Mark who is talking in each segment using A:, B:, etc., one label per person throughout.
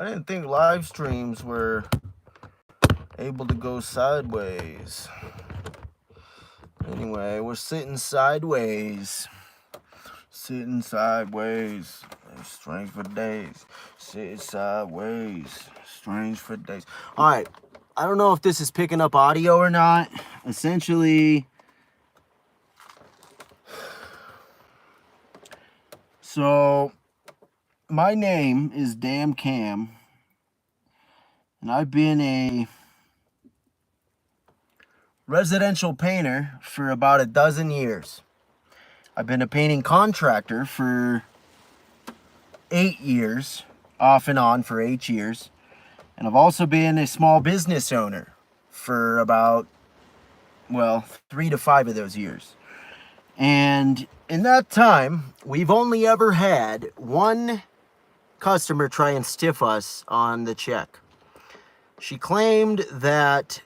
A: I didn't think live streams were able to go sideways. Anyway, we're sitting sideways. Sitting sideways. Strange for days. Sitting sideways. Strange for days. Alright. I don't know if this is picking up audio or not. Essentially, so my name is DaamnCam, and I've been a residential painter for about a dozen years. I've been a painting contractor for 8 years, off and on for 8 years. And I've also been a small business owner for about, well, 3 to 5 of those years. And in that time, we've only ever had one customer try and stiff us on the check. She claimed that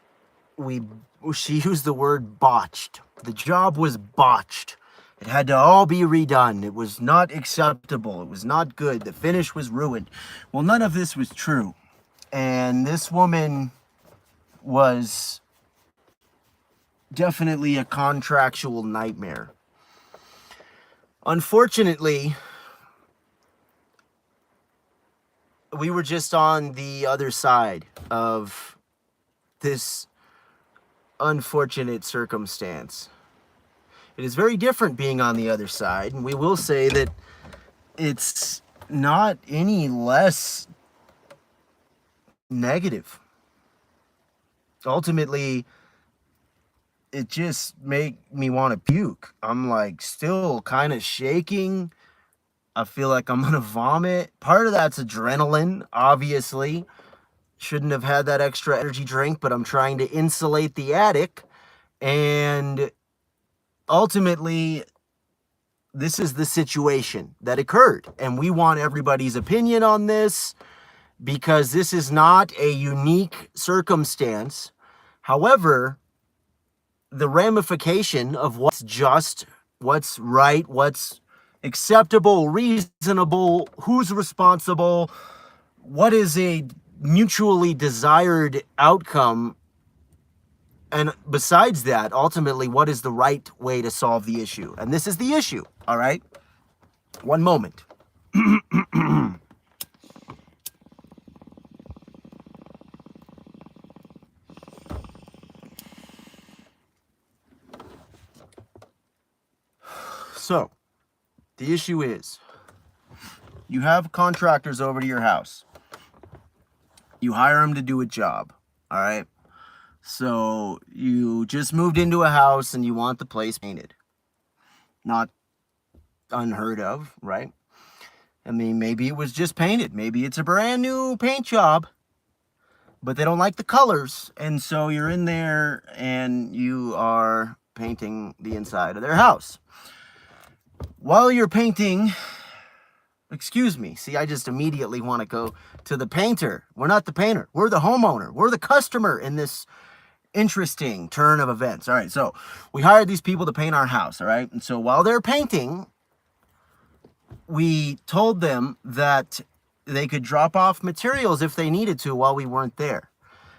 A: she used the word botched. The job was botched. It had to all be redone. It was not acceptable. It was not good. The finish was ruined. Well, none of this was true. And this woman was definitely a contractual nightmare. Unfortunately, we were just on the other side of this unfortunate circumstance. It is very different being on the other side, and we will say that it's not any less negative. Ultimately, it just made me want to puke. I'm like still kind of shaking. I feel like I'm gonna vomit. Part of that's adrenaline, obviously. Shouldn't have had that extra energy drink, but I'm trying to insulate the attic. And ultimately, this is the situation that occurred. And we want everybody's opinion on this because this is not a unique circumstance. However, the ramification of what's just, what's right, what's acceptable, reasonable, who's responsible, what is a mutually desired outcome, and besides that, ultimately, what is the right way to solve the issue? And this is the issue, all right? One moment. So, the issue is, you have contractors over to your house. You hire them to do a job, all right? So, you just moved into a house and you want the place painted. Not unheard of, right? I mean, maybe it was just painted. Maybe it's a brand new paint job, but they don't like the colors. And so you're in there and you are painting the inside of their house. While you're painting, excuse me, see, I just immediately want to go to the painter. We're not the painter. We're the homeowner. We're the customer in this interesting turn of events. All right, so we hired these people to paint our house, all right? And so while they're painting, we told them that they could drop off materials if they needed to while we weren't there.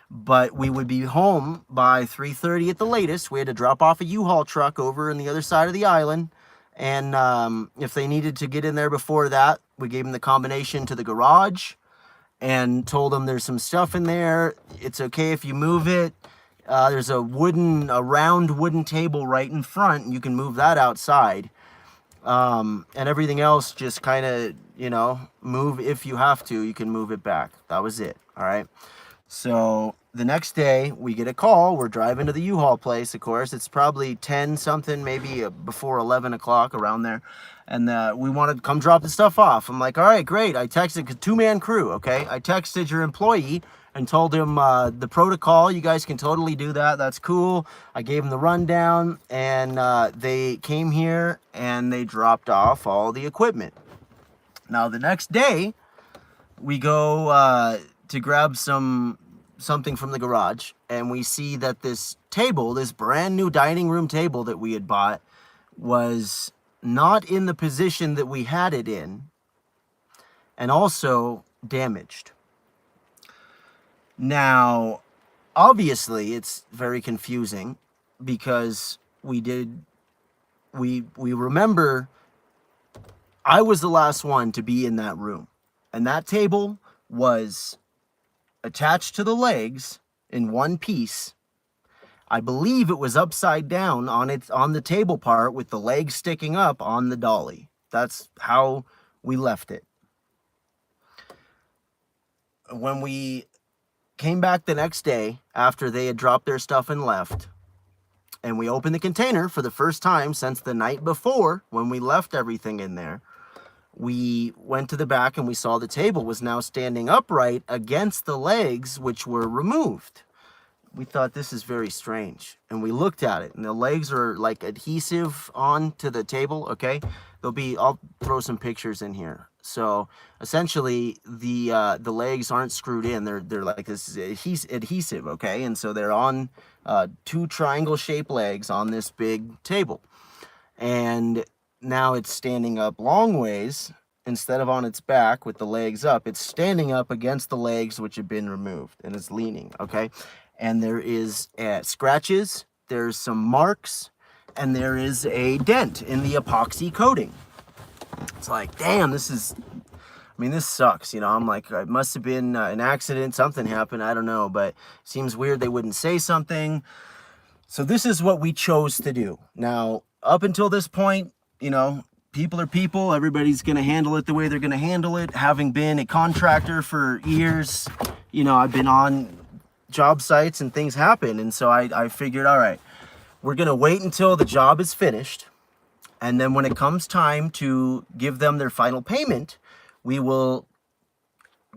A: But we would be home by 3:30 at the latest. We had to drop off a U-Haul truck over on the other side of the island. And if they needed to get in there before that, we gave them the combination to the garage and told them there's some stuff in there. It's okay if you move it. There's a round wooden table right in front, and you can move that outside. And everything else just kind of, move if you have to. You can move it back. That was it. All right. So the next day we get a call. We're driving to the U-Haul place, of course. It's probably 10 something, maybe before 11 o'clock, around there. And we wanted to come drop the stuff off. I'm like, all right, great. I texted a 2-man crew, okay? I texted your employee and told him the protocol. You guys can totally do that. That's cool. I gave him the rundown, and they came here and they dropped off all the equipment. Now, the next day, we go to grab something from the garage, and we see that this table, this brand new dining room table that we had bought, was not in the position that we had it in, and also damaged. Now, obviously, it's very confusing because we remember I was the last one to be in that room, and that table was attached to the legs in one piece. I believe it was upside down on the table part with the legs sticking up on the dolly. That's how we left it. When we came back the next day after they had dropped their stuff and left, and we opened the container for the first time since the night before when we left everything in there, we went to the back and we saw the table was now standing upright against the legs, which were removed. We thought, this is very strange, and we looked at it, and the legs are like adhesive onto the table. Okay, I'll throw some pictures in here. So essentially the legs aren't screwed in, they're like this adhesive. Okay, and so they're on two triangle shaped legs on this big table, and now it's standing up long ways instead of on its back with the legs up. It's standing up against the legs which have been removed, and it's leaning. Okay, and there is scratches, there's some marks, and there is a dent in the epoxy coating. It's like, damn, this sucks. I'm like, it must have been an accident, something happened, I don't know, but it seems weird they wouldn't say something. So this is what we chose to do. Now, up until this point, people are people. Everybody's going to handle it the way they're going to handle it. Having been a contractor for years, I've been on job sites and things happen. And so I figured, all right, we're going to wait until the job is finished. And then when it comes time to give them their final payment, we will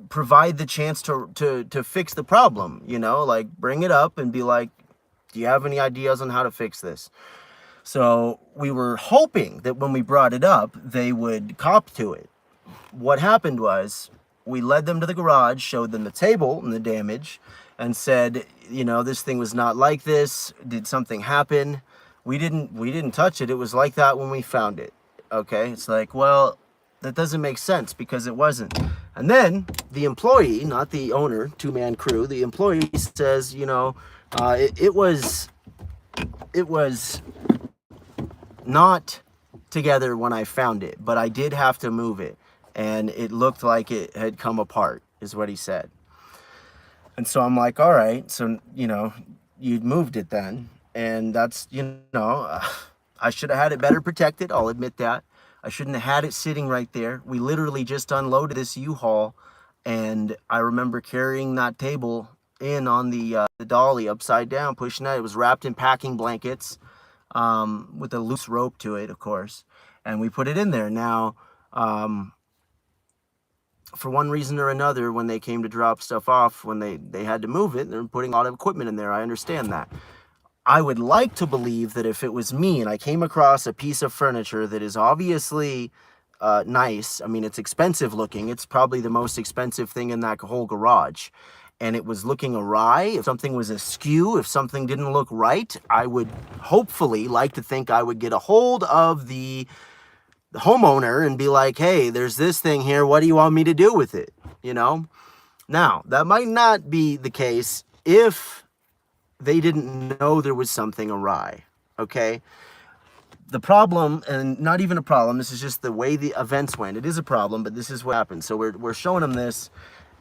A: provide the chance to fix the problem, like bring it up and be like, do you have any ideas on how to fix this? So we were hoping that when we brought it up, they would cop to it. What happened was we led them to the garage, showed them the table and the damage, and said, this thing was not like this. Did something happen? We didn't touch it. It was like that when we found it. Okay, it's like, well, that doesn't make sense because it wasn't. And then the employee, not the owner, two-man crew, the employee says, it was not together when I found it, but I did have to move it, and it looked like it had come apart, is what he said. And so I'm like, all right, so, you'd moved it then. And that's, I should have had it better protected. I'll admit that. I shouldn't have had it sitting right there. We literally just unloaded this U-Haul, and I remember carrying that table in on the dolly upside down, pushing it. It was wrapped in packing blankets with a loose rope to it, of course. And we put it in there. Now, for one reason or another, when they came to drop stuff off, when they had to move it, they're putting a lot of equipment in there. I understand that. I would like to believe that if it was me and I came across a piece of furniture that is obviously nice, it's expensive looking, it's probably the most expensive thing in that whole garage, and it was looking awry, if something was askew, if something didn't look right, I would hopefully like to think I would get a hold of the homeowner and be like, hey, there's this thing here, what do you want me to do with it? Now, that might not be the case if they didn't know there was something awry. Okay, the problem, and not even a problem, this is just the way the events went. It is a problem, but this is what happened. So we're showing them this,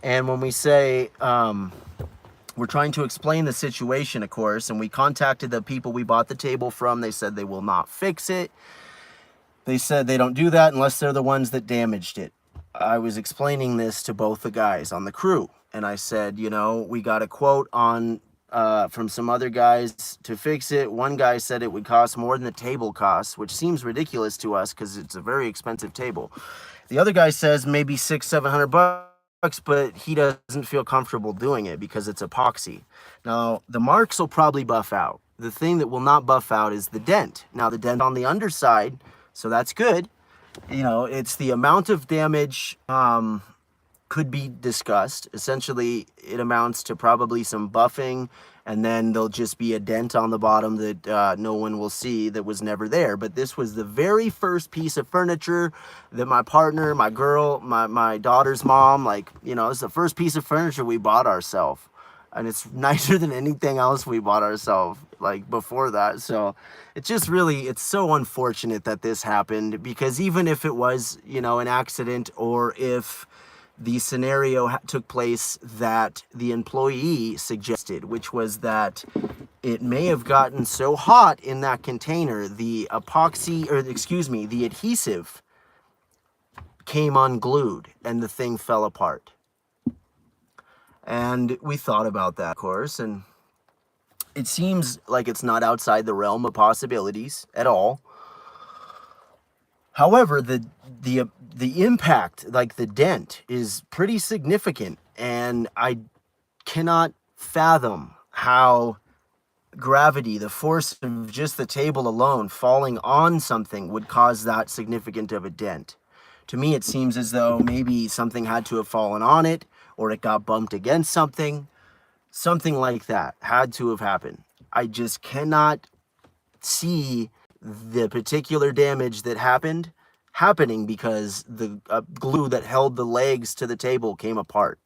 A: and when we say we're trying to explain the situation, of course, and we contacted the people we bought the table from, they said they will not fix it. They said they don't do that unless they're the ones that damaged it. I was explaining this to both the guys on the crew, and I said, we got a quote on from some other guys to fix it. One guy said it would cost more than the table costs, which seems ridiculous to us because it's a very expensive table. The other guy says maybe $600-700, but he doesn't feel comfortable doing it because it's epoxy. Now, the marks will probably buff out. The thing that will not buff out is the dent. Now, the dent on the underside, so that's good. It's the amount of damage could be discussed. Essentially, it amounts to probably some buffing, and then there'll just be a dent on the bottom that no one will see that was never there. But this was the very first piece of furniture that my partner, my girl, my daughter's mom, it's the first piece of furniture we bought ourselves. and it's nicer than anything else we bought ourselves like before that. So it's just really, it's so unfortunate that this happened, because even if it was, you know, an accident, or if the scenario took place that the employee suggested, which was that it may have gotten so hot in that container, the epoxy, or excuse me, the adhesive came unglued and the thing fell apart. And we thought about that, of course, and it seems like it's not outside the realm of possibilities at all. However, the impact, like the dent, is pretty significant, and I cannot fathom how gravity, the force of just the table alone falling on something, would cause that significant of a dent. To me, it seems as though maybe something had to have fallen on it, or it got bumped against something. Something like that had to have happened. I just cannot see the particular damage that happening because the glue that held the legs to the table came apart.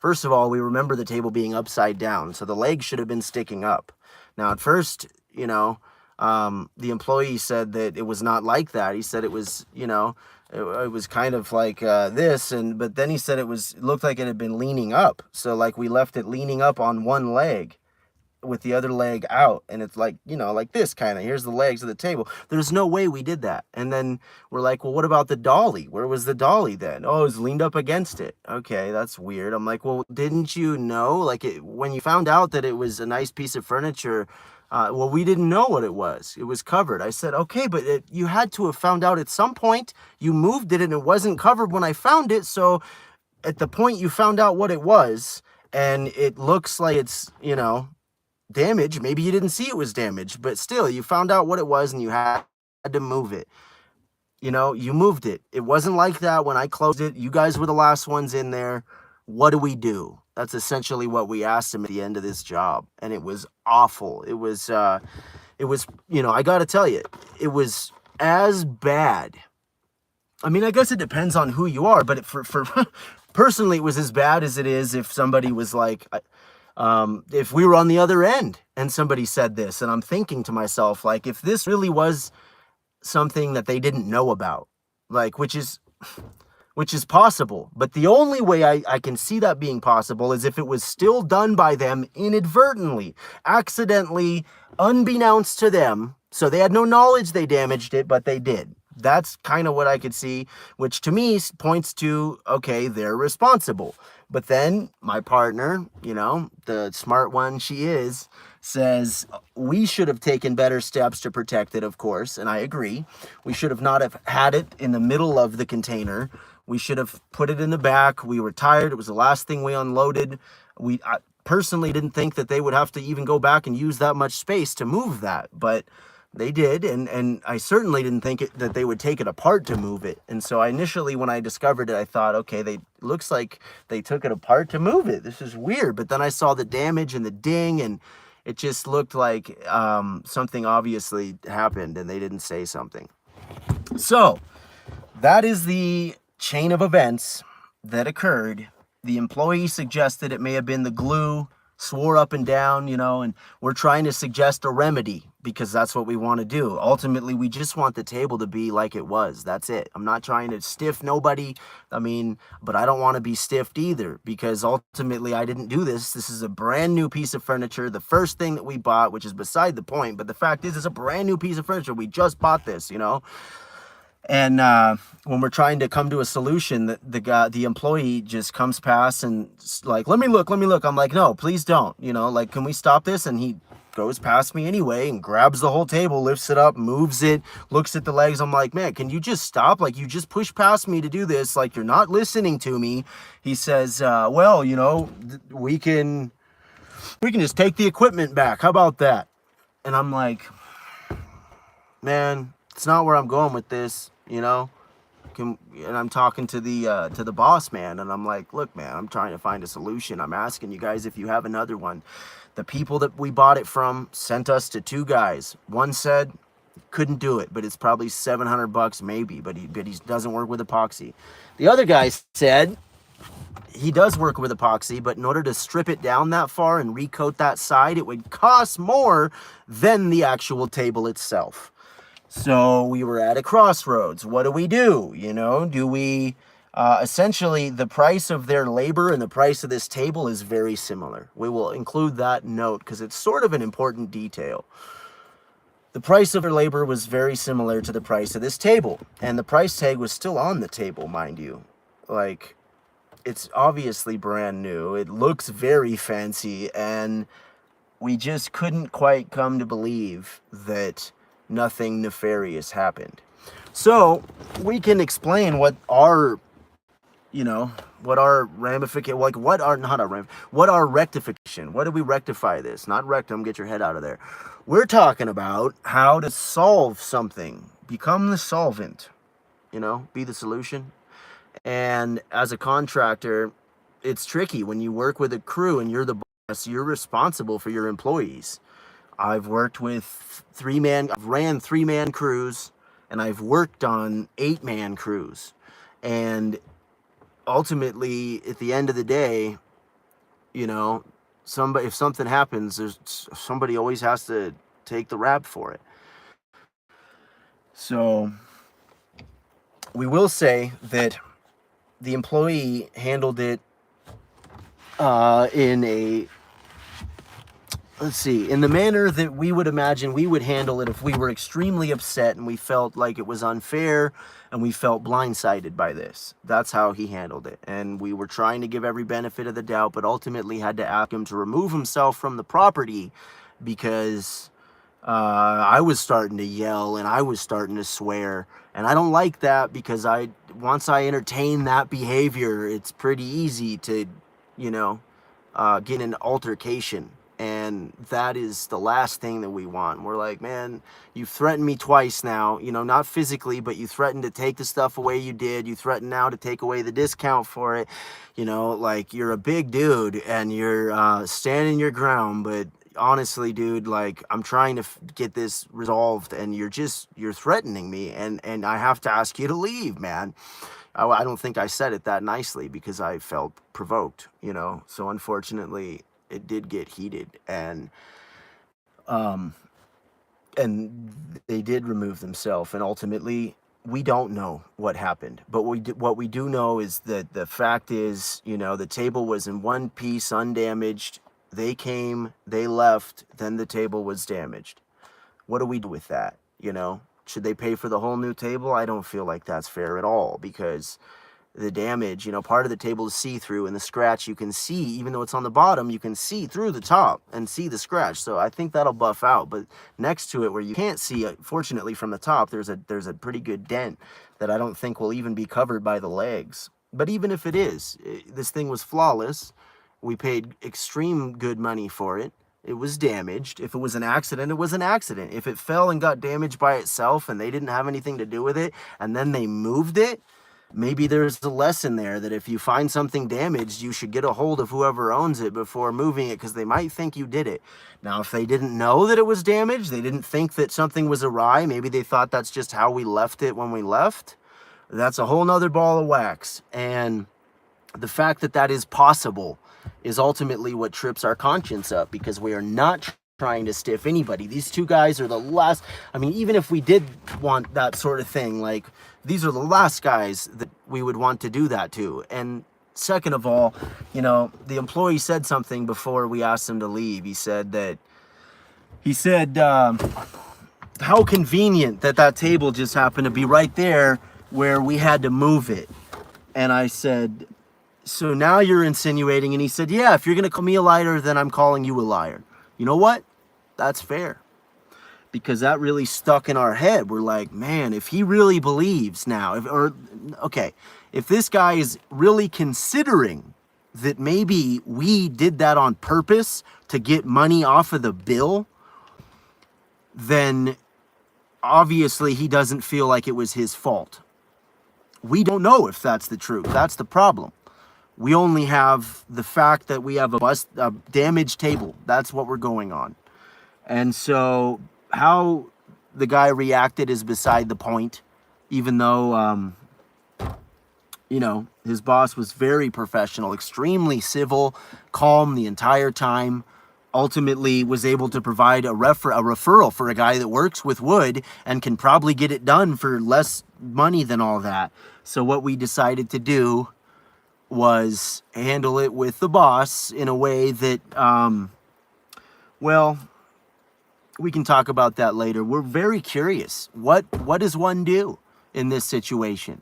A: First of all, we remember the table being upside down, so the legs should have been sticking up. Now, at first, you know, the employee said that it was not like that. He said it was, you know, it was kind of like this, but then he said it looked like it had been leaning up. So like we left it leaning up on one leg with the other leg out, and it's like, you know, like this kind of, here's the legs of the table. There's no way we did that. And then we're like, well, what about the dolly? Where was the dolly then? Oh, it was leaned up against it. Okay, that's weird. I'm like, well, didn't you know, like when you found out that it was a nice piece of furniture, well, we didn't know what it was. It was covered. I said, okay, but you had to have found out at some point. You moved it and it wasn't covered when I found it. So at the point you found out what it was, and it looks like it's, you know, damaged, maybe you didn't see it was damaged, but still, you found out what it was and you had to move it. You know, you moved it. It wasn't like that when I closed it. You guys were the last ones in there. What do we do? That's essentially what we asked him at the end of this job. And it was awful. It was, you know, I got to tell you, it was as bad. I mean, I guess it depends on who you are, but for personally, it was as bad as it is if somebody was like, if we were on the other end and somebody said this, and I'm thinking to myself, like, if this really was something that they didn't know about, like, which is possible, but the only way I can see that being possible is if it was still done by them inadvertently, accidentally, unbeknownst to them. So they had no knowledge they damaged it, but they did. That's kind of what I could see, which to me points to, okay, they're responsible. But then my partner, you know, the smart one she is, says we should have taken better steps to protect it, of course, and I agree. We should have not have had it in the middle of the container. We should have put it in the back. We were tired. It was the last thing we unloaded. I personally didn't think that they would have to even go back and use that much space to move that, but they did, and I certainly didn't think that they would take it apart to move it. And so initially, when I discovered it, I thought, okay, looks like they took it apart to move it. This is weird. But then I saw the damage and the ding, and it just looked like something obviously happened, and they didn't say something. So that is the chain of events that occurred. The employee suggested it may have been the glue, swore up and down, you know, and we're trying to suggest a remedy because that's what we want to do. Ultimately, we just want the table to be like it was. That's it. I'm not trying to stiff nobody. I mean, but I don't want to be stiffed either, because ultimately I didn't do this. This is a brand new piece of furniture. The first thing that we bought, which is beside the point, but the fact is it's a brand new piece of furniture. We just bought this, you know. And when we're trying to come to a solution, the employee just comes past and like, let me look. I'm like, no, please don't. You know, like, can we stop this? And he goes past me anyway and grabs the whole table, lifts it up, moves it, looks at the legs. I'm like, man, can you just stop? Like, you just pushed past me to do this. Like, you're not listening to me. He says, well, you know, we can just take the equipment back. How about that? And I'm like, man, it's not where I'm going with this. You know, and I'm talking to the boss man, and I'm like, look, man, I'm trying to find a solution. I'm asking you guys if you have another one. The people that we bought it from sent us to two guys. One said couldn't do it, but it's probably $700 maybe, but he doesn't work with epoxy. The other guy said he does work with epoxy, but in order to strip it down that far and recoat that side, it would cost more than the actual table itself. So we were at a crossroads. What do we do? You know, do we essentially the price of their labor and the price of this table is very similar. We will include that note because it's sort of an important detail. The price of their labor was very similar to the price of this table, and the price tag was still on the table, mind you. Like, it's obviously brand new. It looks very fancy, and we just couldn't quite come to believe that nothing nefarious happened. So we can explain what our, you know, what our ramification, like what our, not our ram, what our rectification, what do we rectify this? Not rectum, get your head out of there. We're talking about how to solve something, become the solvent, you know, be the solution. And as a contractor, it's tricky when you work with a crew and you're the boss, you're responsible for your employees. I've worked with I've ran 3-man crews, and I've worked on 8-man crews. And ultimately, at the end of the day, you know, if something happens, somebody always has to take the rap for it. So we will say that the employee handled it in the manner that we would imagine we would handle it if we were extremely upset and we felt like it was unfair and we felt blindsided by this. That's how he handled it. And we were trying to give every benefit of the doubt, but ultimately had to ask him to remove himself from the property because I was starting to yell and I was starting to swear. And I don't like that because once I entertain that behavior, it's pretty easy to, you know, get an altercation. And that is the last thing that we want. We're like, man, you've threatened me twice now, you know, not physically, but you threatened to take the stuff away you did. You threatened now to take away the discount for it. You know, like, you're a big dude and you're standing your ground. But honestly, dude, like, I'm trying to get this resolved and you're threatening me. And I have to ask you to leave, man. I don't think I said it that nicely because I felt provoked, you know. So unfortunately, it did get heated, and they did remove themselves, and ultimately we don't know what happened. But what we do know is that the fact is, you know, the table was in one piece, undamaged. They came, they left, then the table was damaged. What do we do with that? You know, should they pay for the whole new table? I don't feel like that's fair at all, because the damage, you know, part of the table is see-through, and the scratch you can see, even though it's on the bottom, you can see through the top and see the scratch. So I think that'll buff out. But next to it, where you can't see, fortunately from the top, there's a pretty good dent that I don't think will even be covered by the legs. But even if it is, this thing was flawless. We paid extreme good money for it. It was damaged. If it was an accident, it was an accident. If it fell and got damaged by itself and they didn't have anything to do with it, and then they moved it, maybe there's a lesson there that if you find something damaged, you should get a hold of whoever owns it before moving it, because they might think you did it. Now, if they didn't know that it was damaged, they didn't think that something was awry, maybe they thought that's just how we left it when we left, that's a whole nother ball of wax. And the fact that that is possible is ultimately what trips our conscience up, because we are not trying to stiff anybody. These two guys are the last. I mean, even if we did want that sort of thing, like, these are the last guys that we would want to do that to. And second of all, you know, the employee said something before we asked him to leave. He said, how convenient that table just happened to be right there where we had to move it. And I said, so now you're insinuating? And he said, yeah, if you're going to call me a liar, then I'm calling you a liar. You know what? That's fair. Because that really stuck in our head. We're like, man, if he really believes now, if this guy is really considering that maybe we did that on purpose to get money off of the bill, then obviously he doesn't feel like it was his fault. We don't know if that's the truth. That's the problem. We only have the fact that we have a damaged table. That's what we're going on. And so how the guy reacted is beside the point, even though you know, his boss was very professional, extremely civil, calm the entire time. Ultimately was able to provide a referral for a guy that works with wood and can probably get it done for less money than all that. So what we decided to do was handle it with the boss in a way that, well, we can talk about that later. We're very curious. What does one do in this situation?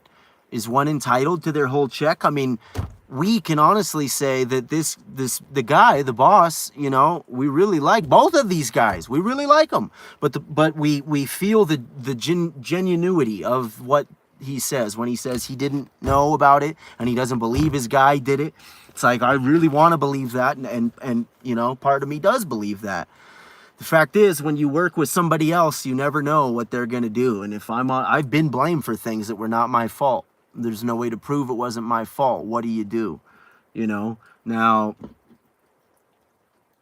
A: Is one entitled to their whole check? I mean, we can honestly say that the guy, the boss, you know, we really like both of these guys. We really like them, but we feel the genuinity of what he says when he says he didn't know about it and he doesn't believe his guy did it. It's like, I really want to believe that, and you know, part of me does believe that. The fact is, when you work with somebody else, you never know what they're going to do. And if I've been blamed for things that were not my fault. There's no way to prove it wasn't my fault. What do? You know? Now,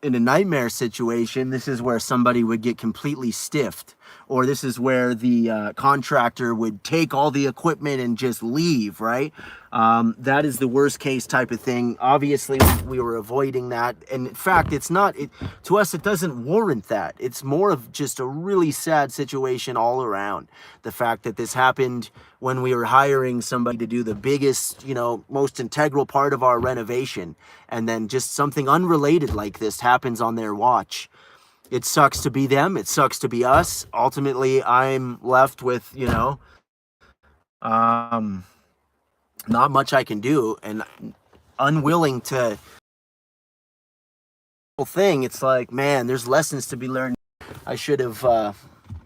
A: in a nightmare situation, this is where somebody would get completely stiffed, or this is where the contractor would take all the equipment and just leave, right? That is the worst case type of thing. Obviously, we were avoiding that. And in fact, it's not, to us, it doesn't warrant that. It's more of just a really sad situation all around. The fact that this happened when we were hiring somebody to do the biggest, you know, most integral part of our renovation, and then just something unrelated like this happens on their watch. It sucks to be them. It sucks to be us. Ultimately, I'm left with, you know, not much I can do, and unwilling to thing. It's like, man, there's lessons to be learned. I shouldn't have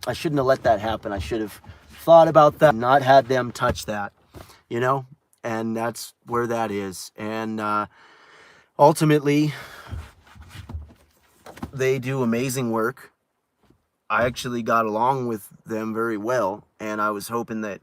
A: let that happen. I should have thought about that, not had them touch that, you know, and that's where that is. And ultimately, they do amazing work. I actually got along with them very well, and I was hoping that,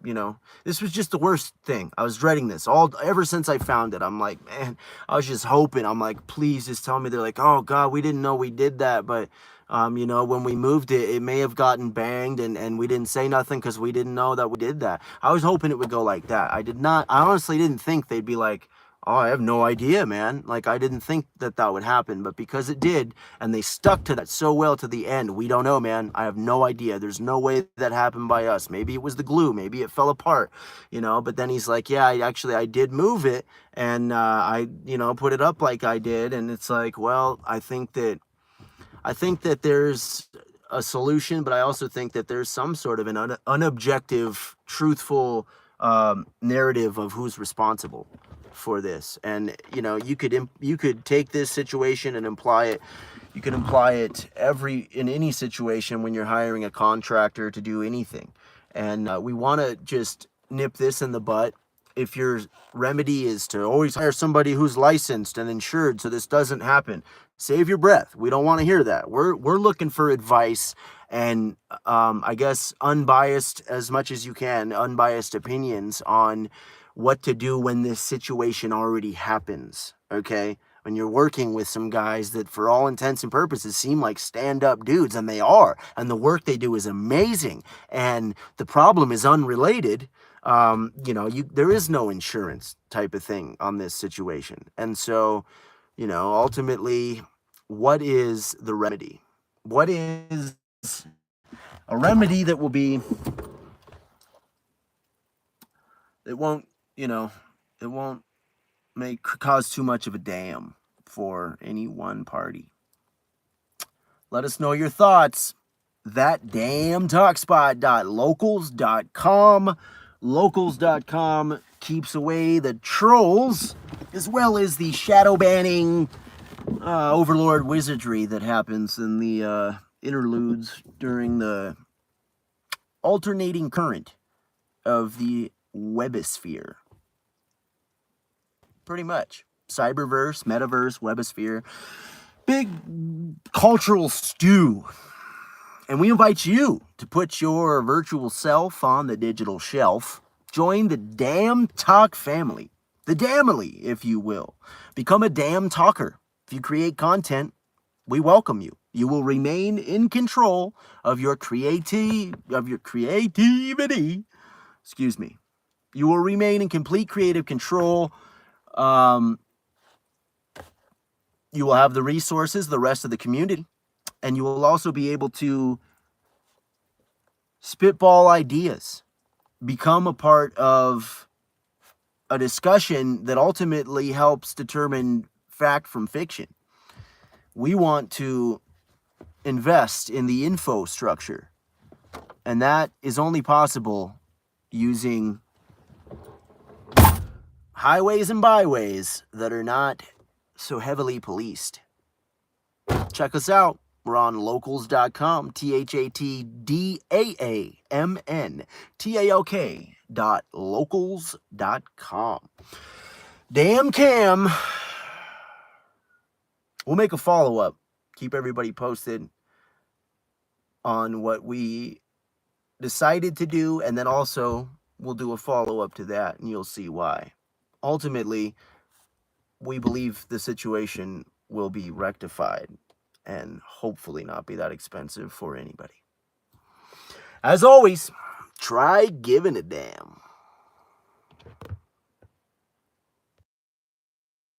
A: you know, this was just the worst thing. I was dreading this ever since I found it. I'm like, man, I was just hoping. I'm like, please just tell me. They're like, oh God, we didn't know we did that, but you know, when we moved it, it may have gotten banged, and we didn't say nothing because we didn't know that we did that. I was hoping it would go like that. I honestly didn't think they'd be like, oh, I have no idea, man. Like, I didn't think that would happen, but because it did, and they stuck to that so well to the end, we don't know, man. I have no idea. There's no way that happened by us. Maybe it was the glue. Maybe it fell apart, you know, but then he's like, yeah, I did move it, and I, you know, put it up like I did, and it's like, well, I think that there's a solution, but I also think that there's some sort of an unobjective, truthful narrative of who's responsible for this. And you know, you could take this situation and imply it. You can imply it in any situation when you're hiring a contractor to do anything. And we want to just nip this in the butt. If your remedy is to always hire somebody who's licensed and insured so this doesn't happen, save your breath. We don't want to hear that. We're looking for advice and I guess unbiased, as much as you can, unbiased opinions on what to do when this situation already happens, okay? When you're working with some guys that for all intents and purposes seem like stand-up dudes, and they are, and the work they do is amazing, and the problem is unrelated, you know, there is no insurance type of thing on this situation. And so, you know, ultimately, what is the remedy? What is a remedy that will be, it won't, you know, it won't cause too much of a dam for any one party? Let us know your thoughts. That DaamnTalkspot.locals.com. Locals.com keeps away the trolls, as well as the shadow banning overlord wizardry that happens in the interludes during the alternating current of the webosphere. Pretty much. Cyberverse, metaverse, webosphere. Big cultural stew. And we invite you to put your virtual self on the digital shelf. Join the DaamnTalk family. The Damily, if you will. Become a Daam Talker. If you create content, we welcome you. You will remain in control of your creativity. Excuse me. You will remain in complete creative control. You will have the resources, the rest of the community, and you will also be able to spitball ideas, become a part of a discussion that ultimately helps determine fact from fiction. We want to invest in the info structure, and that is only possible using highways and byways that are not so heavily policed. Check us out. We're on locals.com, THATDAAMNTALK.locals.com. Damn Cam. We'll make a follow-up. Keep everybody posted on what we decided to do, and then also we'll do a follow-up to that, and you'll see why. Ultimately, we believe the situation will be rectified and hopefully not be that expensive for anybody. As always, try giving a damn.